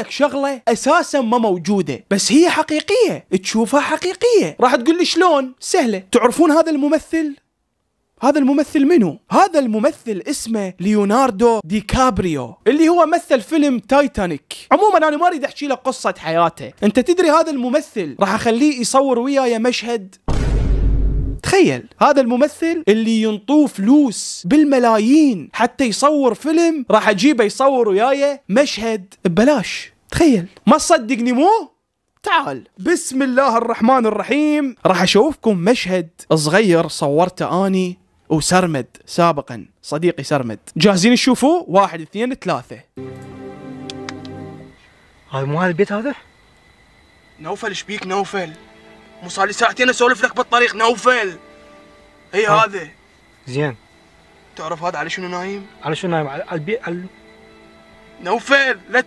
لك شغلة أساسا ما موجودة بس هي حقيقية، تشوفها حقيقية. راح تقول لي شلون؟ سهلة. تعرفون هذا الممثل؟ هذا الممثل منو؟ هذا الممثل اسمه ليوناردو دي كابريو، اللي هو مثل فيلم تايتانيك. عموما انا ما اريد احكي لك قصة حياته. انت تدري هذا الممثل راح اخليه يصور وياي مشهد؟ تخيل، هذا الممثل اللي ينطوه فلوس بالملايين حتى يصور فيلم، راح اجيبه يصور وياي مشهد ببلاش. تخيل، ما تصدقني مو؟ تعال، بسم الله الرحمن الرحيم. راح اشوفكم مشهد صغير صورته اني وسرمد سابقا، صديقي سرمد. جاهزين تشوفوه؟ 1 2 3. هذا مو هذا البيت هذا؟ نوفل ايش بيك نوفل؟ مو صار لي ساعتين اسولف لك بالطريق نوفل. هي هذا. زين. تعرف هذا على شنو نايم؟ على شنو نايم؟ على البيت نوفل لا